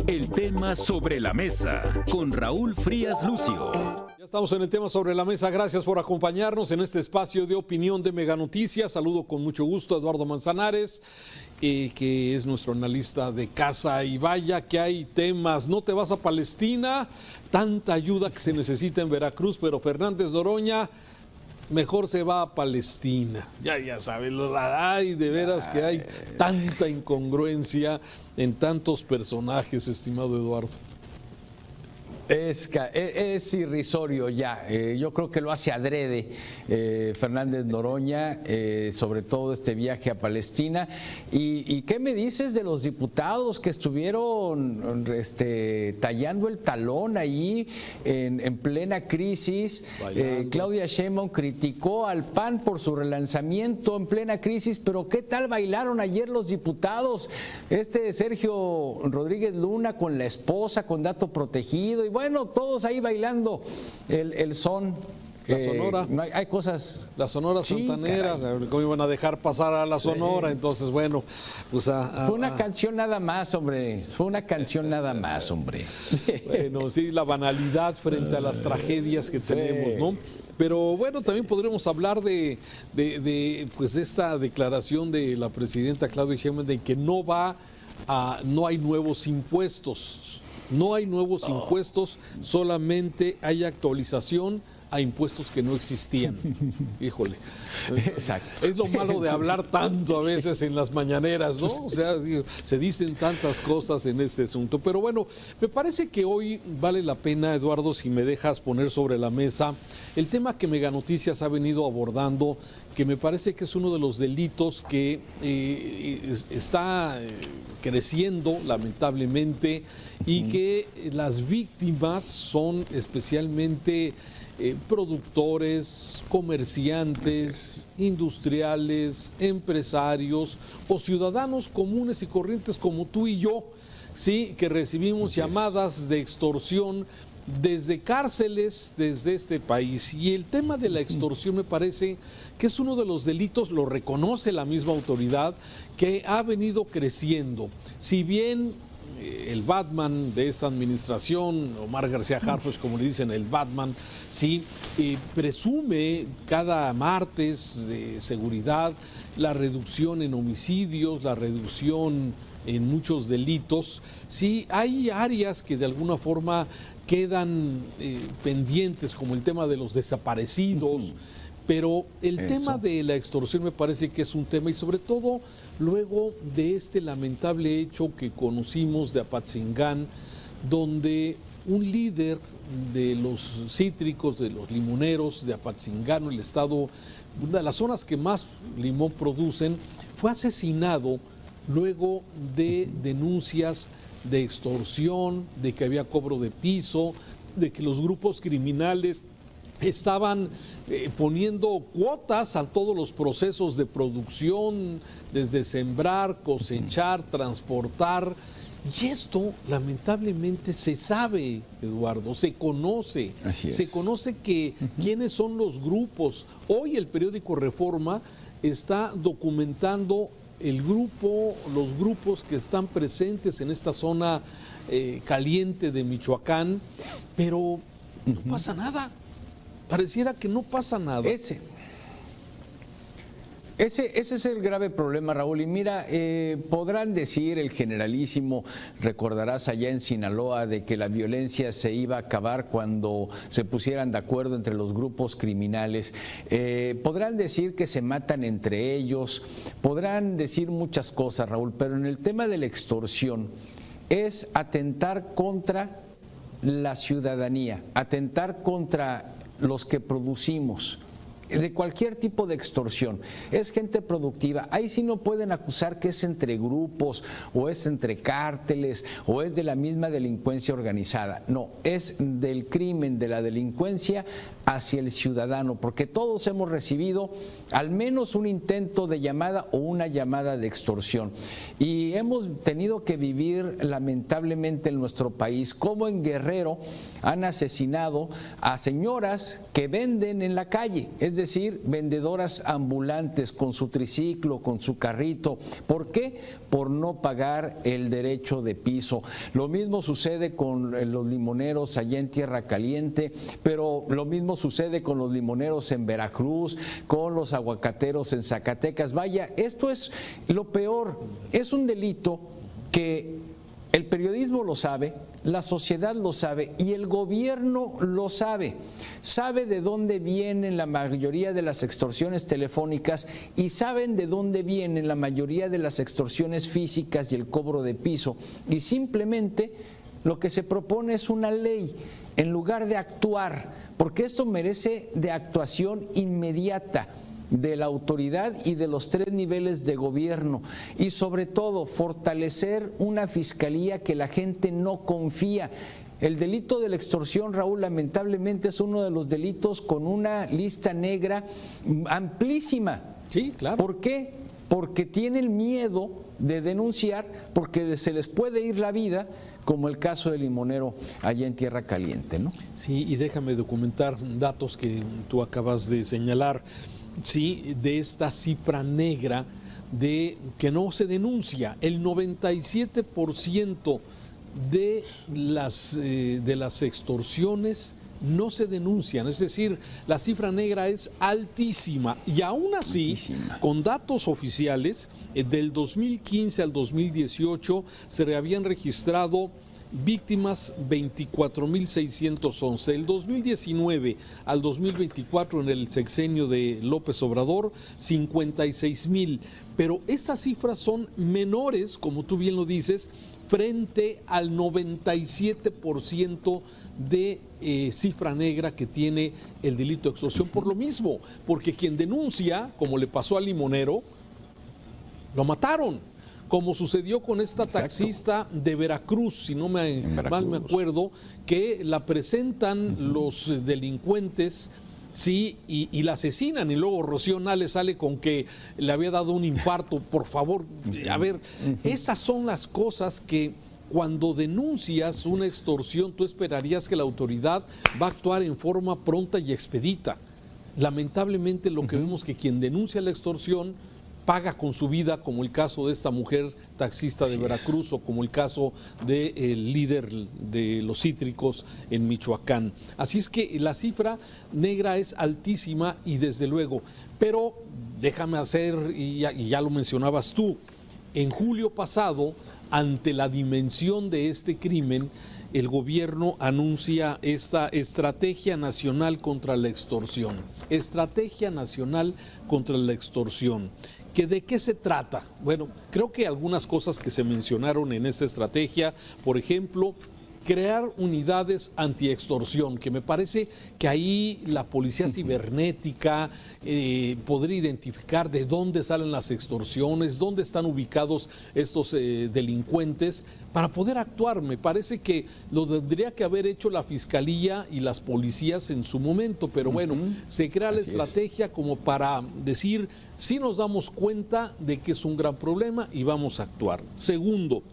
El tema sobre la mesa con Raúl Frías Lucio. Ya estamos en el tema sobre la mesa. Gracias por acompañarnos en este espacio de opinión de Mega Noticias. Saludo con mucho gusto a Eduardo Manzanares, que es nuestro analista de casa. Y vaya que hay temas. No te vas a Palestina, tanta ayuda que se necesita en Veracruz, pero Fernández Noroña mejor se va a Palestina. Ya sabes, ay, de veras que hay tanta incongruencia en tantos personajes, estimado Eduardo. Es irrisorio ya. Yo creo que lo hace adrede Fernández Noroña, sobre todo este viaje a Palestina. ¿Y qué me dices de los diputados que estuvieron tallando el talón allí en plena crisis? Claudia Sheinbaum criticó al PAN por su relanzamiento en plena crisis, pero ¿qué tal bailaron ayer los diputados? Sergio Rodríguez Luna con la esposa, con dato protegido, y bueno, todos ahí bailando el son. La Sonora. Hay cosas. La Sonora Santanera, ¿cómo iban a dejar pasar a la Sonora? Entonces, bueno, pues fue una canción nada más, hombre. Fue una canción nada más, hombre. Bueno, sí, la banalidad frente a las tragedias que tenemos, ¿no? Pero bueno, también podremos hablar de esta declaración de la presidenta Claudia Sheinbaum de que no hay nuevos impuestos. No hay nuevos impuestos, solamente hay actualización a impuestos que no existían. Híjole. Exacto. Es lo malo de hablar tanto a veces en las mañaneras, ¿no? O sea, se dicen tantas cosas en este asunto. Pero bueno, me parece que hoy vale la pena, Eduardo, si me dejas poner sobre la mesa el tema que Mega Noticias ha venido abordando, que me parece que es uno de los delitos que está creciendo lamentablemente y que las víctimas son especialmente productores, comerciantes, industriales, empresarios o ciudadanos comunes y corrientes como tú y yo, sí, que recibimos llamadas de extorsión desde cárceles, desde este país. Y el tema de la extorsión me parece que es uno de los delitos, lo reconoce la misma autoridad, que ha venido creciendo. Si bien el Batman de esta administración, Omar García Harfuch, como le dicen, el Batman, sí, presume cada martes de seguridad la reducción en homicidios, la reducción en muchos delitos, sí, hay áreas que de alguna forma quedan pendientes, como el tema de los desaparecidos, pero el tema de la extorsión me parece que es un tema, y sobre todo luego de este lamentable hecho que conocimos de Apatzingán, donde un líder de los cítricos, de los limoneros de Apatzingán, el estado, una de las zonas que más limón producen, fue asesinado luego de denuncias de extorsión, de que había cobro de piso, de que los grupos criminales estaban poniendo cuotas a todos los procesos de producción, desde sembrar, cosechar, transportar. Y esto lamentablemente se sabe, Eduardo, se conoce. Así es. Se conoce quiénes son los grupos. Hoy el periódico Reforma está documentando los grupos que están presentes en esta zona caliente de Michoacán, pero no pasa nada. Pareciera que no pasa nada. Ese es el grave problema, Raúl. Y mira, podrán decir el generalísimo, recordarás allá en Sinaloa, de que la violencia se iba a acabar cuando se pusieran de acuerdo entre los grupos criminales. Podrán decir que se matan entre ellos, podrán decir muchas cosas, Raúl, pero en el tema de la extorsión es atentar contra la ciudadanía, atentar contra los que producimos, de cualquier tipo de extorsión. Es gente productiva. Ahí sí no pueden acusar que es entre grupos o es entre cárteles o es de la misma delincuencia organizada. No, es del crimen, de la delincuencia hacia el ciudadano, porque todos hemos recibido al menos un intento de llamada o una llamada de extorsión. Y hemos tenido que vivir lamentablemente en nuestro país como en Guerrero han asesinado a señoras que venden en la calle. Es es decir, vendedoras ambulantes con su triciclo, con su carrito. ¿Por qué? Por no pagar el derecho de piso. Lo mismo sucede con los limoneros allá en Tierra Caliente, pero lo mismo sucede con los limoneros en Veracruz, con los aguacateros en Zacatecas. Vaya, esto es lo peor. Es un delito que el periodismo lo sabe, la sociedad lo sabe y el gobierno lo sabe. Sabe de dónde vienen la mayoría de las extorsiones telefónicas y saben de dónde vienen la mayoría de las extorsiones físicas y el cobro de piso. Y simplemente lo que se propone es una ley en lugar de actuar, porque esto merece de actuación inmediata de la autoridad y de los 3 niveles de gobierno, y sobre todo fortalecer una fiscalía que la gente no confía. El delito de la extorsión, Raúl, lamentablemente es uno de los delitos con una lista negra amplísima. Sí, claro. ¿Por qué? Porque tienen miedo de denunciar, porque se les puede ir la vida, como el caso del limonero allá en Tierra Caliente, ¿no? Sí, y déjame documentar datos que tú acabas de señalar. Sí, de esta cifra negra de que no se denuncia. El 97% de las extorsiones no se denuncian, es decir, la cifra negra es altísima y aún así, con datos oficiales, del 2015 al 2018 se habían registrado víctimas 24.611. El 2019 al 2024, en el sexenio de López Obrador, 56.000. Pero estas cifras son menores, como tú bien lo dices, frente al 97% de cifra negra que tiene el delito de extorsión. Por lo mismo, porque quien denuncia, como le pasó al limonero, lo mataron. Como sucedió con esta taxista de Veracruz, si no mal me acuerdo, que la presentan los delincuentes, sí, y la asesinan, y luego Rocío Nale sale con que le había dado un infarto. Por favor, a ver, esas son las cosas que cuando denuncias una extorsión tú esperarías que la autoridad va a actuar en forma pronta y expedita. Lamentablemente lo que vemos que quien denuncia la extorsión paga con su vida, como el caso de esta mujer taxista de Veracruz o como el caso del líder de los cítricos en Michoacán. Así es que la cifra negra es altísima y desde luego, pero déjame hacer, y ya lo mencionabas tú, en julio pasado, ante la dimensión de este crimen, el gobierno anuncia esta Estrategia Nacional contra la Extorsión. Estrategia Nacional contra la Extorsión. ¿De qué se trata? Bueno, creo que algunas cosas que se mencionaron en esta estrategia, por ejemplo, crear unidades antiextorsión, que me parece que ahí la policía cibernética podría identificar de dónde salen las extorsiones, dónde están ubicados estos delincuentes, para poder actuar. Me parece que lo tendría que haber hecho la Fiscalía y las policías en su momento, pero bueno, se crea la estrategia como para decir, sí nos damos cuenta de que es un gran problema y vamos a actuar. Segundo,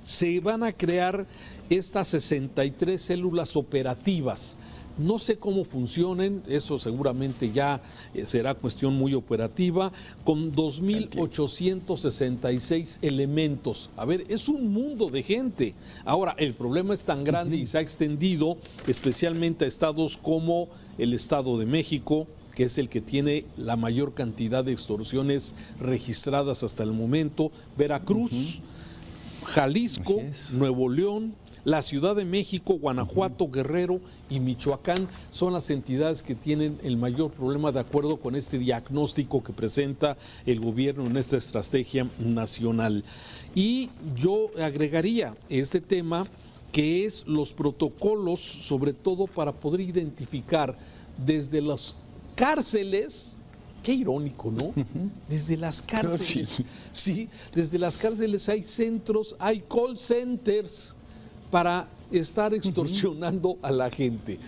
se van a crear estas 63 células operativas. No sé cómo funcionen, eso seguramente ya será cuestión muy operativa, con 2.866 elementos. A ver, es un mundo de gente. Ahora, el problema es tan grande y se ha extendido especialmente a estados como el Estado de México, que es el que tiene la mayor cantidad de extorsiones registradas hasta el momento, Veracruz, Jalisco, Nuevo León, la Ciudad de México, Guanajuato, Guerrero y Michoacán son las entidades que tienen el mayor problema de acuerdo con este diagnóstico que presenta el gobierno en esta estrategia nacional. Y yo agregaría este tema que es los protocolos, sobre todo para poder identificar desde las cárceles. Qué irónico, ¿no? Desde las cárceles, sí, desde las cárceles hay centros, hay call centers para estar extorsionando a la gente.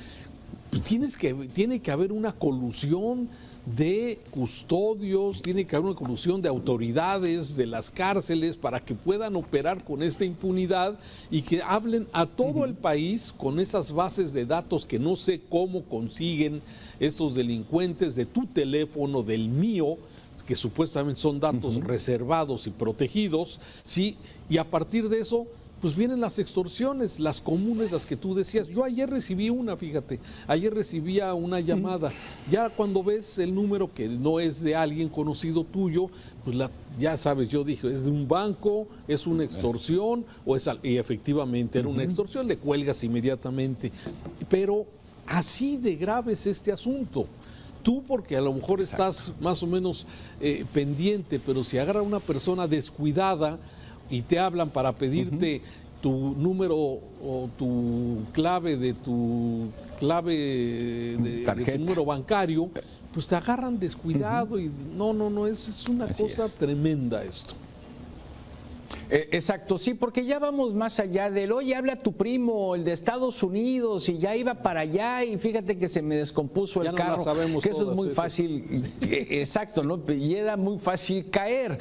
Tiene que haber una colusión de custodios, tiene que haber una colusión de autoridades de las cárceles para que puedan operar con esta impunidad y que hablen a todo el país con esas bases de datos que no sé cómo consiguen estos delincuentes de tu teléfono, del mío, que supuestamente son datos reservados y protegidos, ¿sí? Y a partir de eso, pues vienen las extorsiones, las comunes, las que tú decías. Yo ayer recibí una, fíjate, ayer recibía una llamada. Ya cuando ves el número que no es de alguien conocido tuyo, pues ya sabes, yo dije, es de un banco, es una extorsión, y efectivamente era una extorsión, le cuelgas inmediatamente. Pero así de grave es este asunto. Tú porque a lo mejor estás más o menos pendiente, pero si agarra una persona descuidada y te hablan para pedirte tu número o tu clave de tu número bancario, pues te agarran descuidado y no, es una cosa tremenda esto. Exacto, sí, porque ya vamos más allá del, oye, habla tu primo, el de Estados Unidos, y ya iba para allá, y fíjate que se me descompuso el carro. Ya sabemos que eso es muy esas. Fácil, exacto, ¿no? Y era muy fácil caer,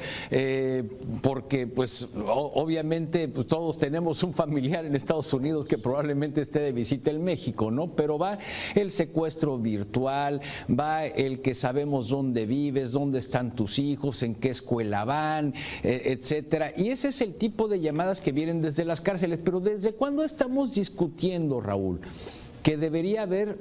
porque pues obviamente pues, todos tenemos un familiar en Estados Unidos que probablemente esté de visita en México, ¿no? Pero va el secuestro virtual, va el que sabemos dónde vives, dónde están tus hijos, en qué escuela van, etcétera. Y ese es el tipo de llamadas que vienen desde las cárceles. Pero ¿desde cuándo estamos discutiendo, Raúl, que debería haber,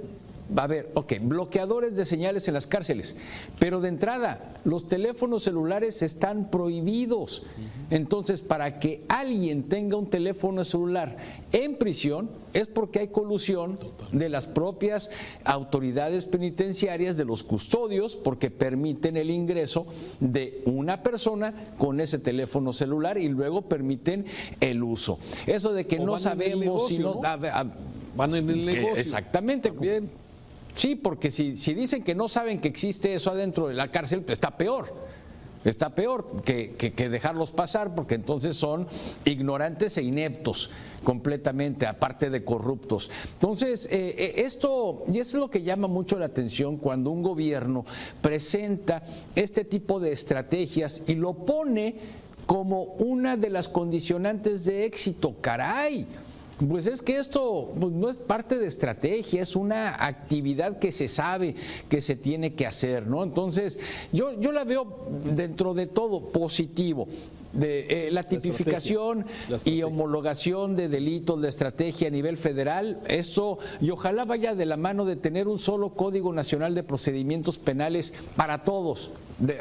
bloqueadores de señales en las cárceles? Pero de entrada, los teléfonos celulares están prohibidos. Entonces, para que alguien tenga un teléfono celular en prisión, es porque hay colusión de las propias autoridades penitenciarias, de los custodios, porque permiten el ingreso de una persona con ese teléfono celular y luego permiten el uso. Eso de que no sabemos si no... Van en el negocio. Exactamente. También. Sí, porque si dicen que no saben que existe eso adentro de la cárcel, pues está peor. Está peor que dejarlos pasar, porque entonces son ignorantes e ineptos completamente, aparte de corruptos. Entonces, esto es lo que llama mucho la atención cuando un gobierno presenta este tipo de estrategias y lo pone como una de las condicionantes de éxito. ¡Caray! Pues es que esto pues, no es parte de estrategia, es una actividad que se sabe que se tiene que hacer, ¿no? Entonces, yo la veo dentro de todo positivo. De la tipificación y homologación de delitos de estrategia a nivel federal, eso, y ojalá vaya de la mano de tener un solo Código Nacional de Procedimientos Penales para todos,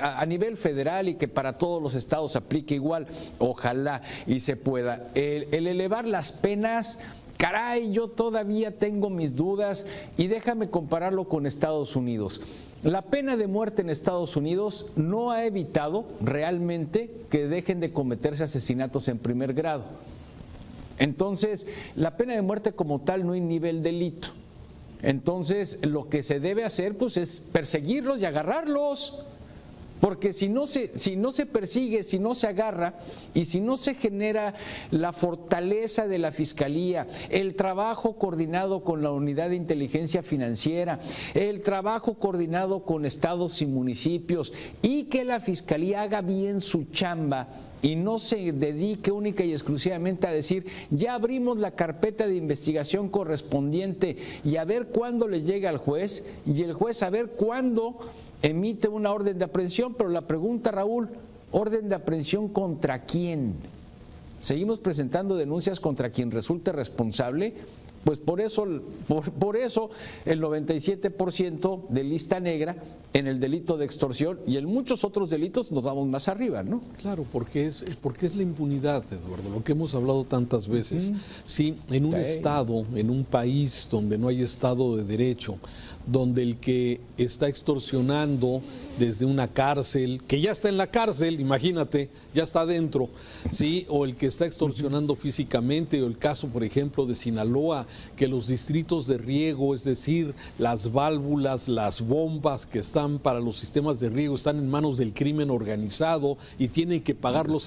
a nivel federal, y que para todos los estados aplique igual, ojalá y se pueda. El elevar las penas, caray, yo todavía tengo mis dudas, y déjame compararlo con Estados Unidos. La pena de muerte en Estados Unidos no ha evitado realmente que dejen de cometerse asesinatos en primer grado. Entonces, la pena de muerte como tal no inhibe el delito. Entonces, lo que se debe hacer pues, es perseguirlos y agarrarlos. Porque si no se persigue, si no se agarra y si no se genera la fortaleza de la Fiscalía, el trabajo coordinado con la Unidad de Inteligencia Financiera, el trabajo coordinado con estados y municipios, y que la Fiscalía haga bien su chamba y no se dedique única y exclusivamente a decir, ya abrimos la carpeta de investigación correspondiente y a ver cuándo le llega al juez, y el juez a ver cuándo emite una orden de aprehensión. Pero la pregunta, Raúl, ¿orden de aprehensión contra quién? ¿Seguimos presentando denuncias contra quien resulte responsable? Pues por eso el 97% de lista negra en el delito de extorsión, y en muchos otros delitos nos vamos más arriba, ¿no? Claro, porque es la impunidad, Eduardo, lo que hemos hablado tantas veces. Sí, en un estado, en un país donde no hay Estado de Derecho, donde el que está extorsionando desde una cárcel, que ya está en la cárcel, imagínate, ya está adentro, ¿sí? O el que está extorsionando físicamente, o el caso, por ejemplo, de Sinaloa, que los distritos de riego, es decir, las válvulas, las bombas que están para los sistemas de riego, están en manos del crimen organizado y tienen que pagar los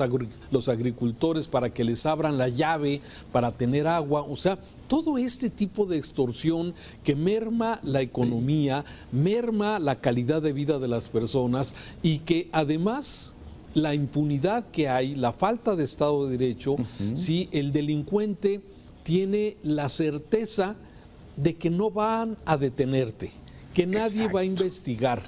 agricultores para que les abran la llave para tener agua. O sea, todo este tipo de extorsión que merma la economía, merma la calidad de vida de las personas y que además la impunidad que hay, la falta de Estado de Derecho, ¿sí? El delincuente tiene la certeza de que no van a detenerte, que nadie va a investigar,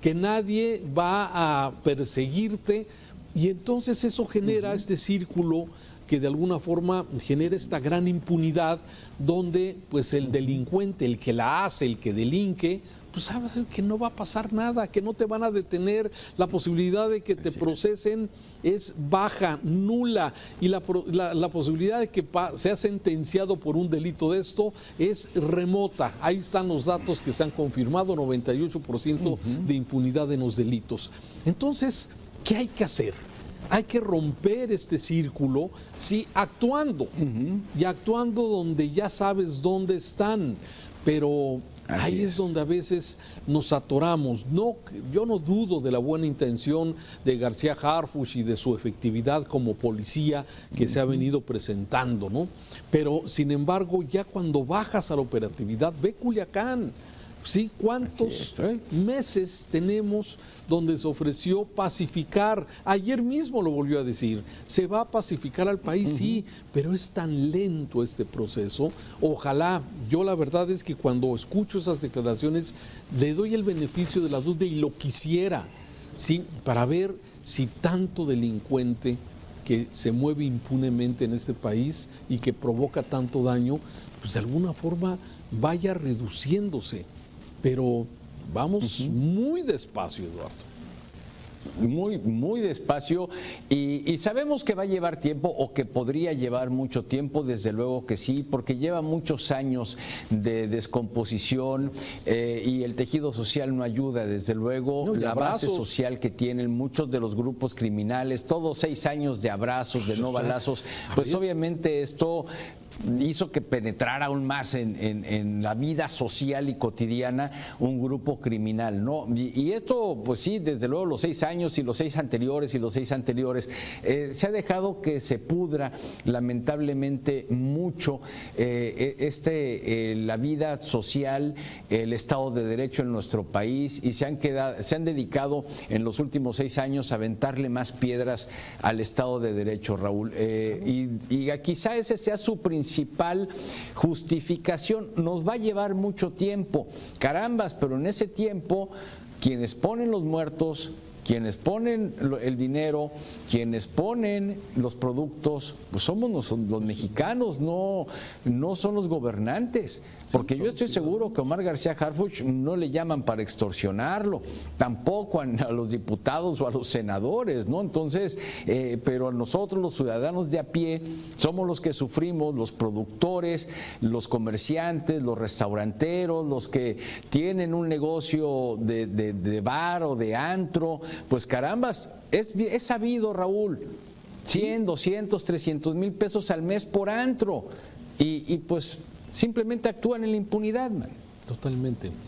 que nadie va a perseguirte, y entonces eso genera este círculo que de alguna forma genera esta gran impunidad donde pues el delincuente, el que la hace, el que delinque, pues sabe que no va a pasar nada, que no te van a detener, la posibilidad de que te procesen es baja, nula, y la posibilidad de que sea sentenciado por un delito de esto es remota. Ahí están los datos que se han confirmado, 98% de impunidad en los delitos. Entonces, ¿qué hay que hacer? Hay que romper este círculo, sí, actuando, y actuando donde ya sabes dónde están, pero ahí es donde a veces nos atoramos. No, yo no dudo de la buena intención de García Harfuch y de su efectividad como policía que se ha venido presentando, ¿no? Pero, sin embargo, ya cuando bajas a la operatividad, ve Culiacán. Sí, ¿cuántos meses tenemos donde se ofreció pacificar? Ayer mismo lo volvió a decir, se va a pacificar al país, sí, pero es tan lento este proceso. Ojalá, yo la verdad es que cuando escucho esas declaraciones le doy el beneficio de la duda y lo quisiera, sí, para ver si tanto delincuente que se mueve impunemente en este país y que provoca tanto daño, pues de alguna forma vaya reduciéndose. Pero vamos muy despacio, Eduardo. Muy despacio, y sabemos que va a llevar tiempo, o que podría llevar mucho tiempo, desde luego que sí, porque lleva muchos años de descomposición, y el tejido social no ayuda, desde luego, no, la base social que tienen muchos de los grupos criminales, todos 6 años de abrazos, de no balazos, pues obviamente esto hizo que penetrara aún más en la vida social y cotidiana un grupo criminal, ¿no? Y esto, pues sí, desde luego los 6 años y los 6 anteriores y los 6 anteriores, se ha dejado que se pudra lamentablemente mucho la vida social, el Estado de Derecho en nuestro país, y se han dedicado en los últimos 6 años a aventarle más piedras al Estado de Derecho, Raúl. Y quizá ese sea su principal justificación. Nos va a llevar mucho tiempo, carambas, pero en ese tiempo quienes ponen los muertos, quienes ponen el dinero, quienes ponen los productos, pues somos los mexicanos, no son los gobernantes. Porque yo estoy seguro que Omar García Harfuch no le llaman para extorsionarlo, tampoco a los diputados o a los senadores, ¿no? Entonces, pero a nosotros, los ciudadanos de a pie, somos los que sufrimos, los productores, los comerciantes, los restauranteros, los que tienen un negocio de bar o de antro. Pues carambas, es sabido, Raúl, 100, 200, 300 mil pesos al mes por antro, y pues simplemente actúan en la impunidad, man.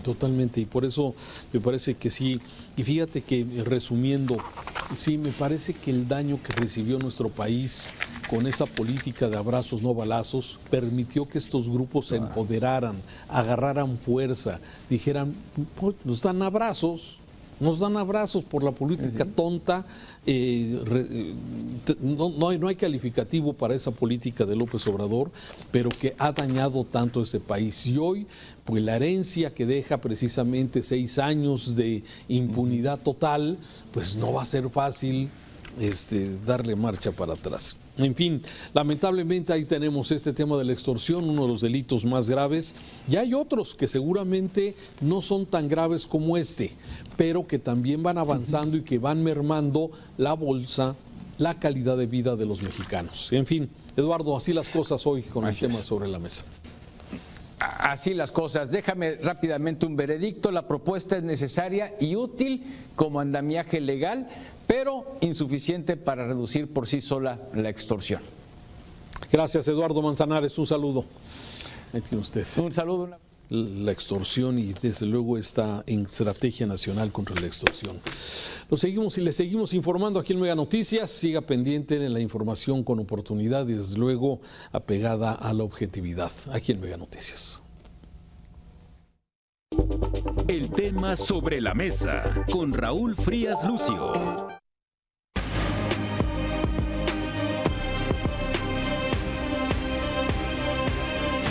Totalmente, y por eso me parece que sí, y fíjate que resumiendo, sí, me parece que el daño que recibió nuestro país con esa política de abrazos no balazos permitió que estos grupos se empoderaran, agarraran fuerza, dijeran, pues, nos dan abrazos por la política tonta. No hay calificativo para esa política de López Obrador, pero que ha dañado tanto este país. Y hoy, pues la herencia que deja precisamente 6 años de impunidad total, pues no va a ser fácil darle marcha para atrás. En fin, lamentablemente ahí tenemos este tema de la extorsión, uno de los delitos más graves, y hay otros que seguramente no son tan graves como pero que también van avanzando y que van mermando la bolsa, la calidad de vida de los mexicanos. En fin, Eduardo, así las cosas hoy con el tema sobre la mesa. Así las cosas. Déjame rápidamente un veredicto. La propuesta es necesaria y útil como andamiaje legal, pero insuficiente para reducir por sí sola la extorsión. Gracias, Eduardo Manzanares. Un saludo. Ahí tiene usted. Un saludo. la extorsión y desde luego esta estrategia nacional contra la extorsión. Lo seguimos y le seguimos informando aquí en Mega Noticias. Siga pendiente de la información con oportunidad y desde luego apegada a la objetividad aquí en Mega Noticias. El tema sobre la mesa con Raúl Frías Lucio.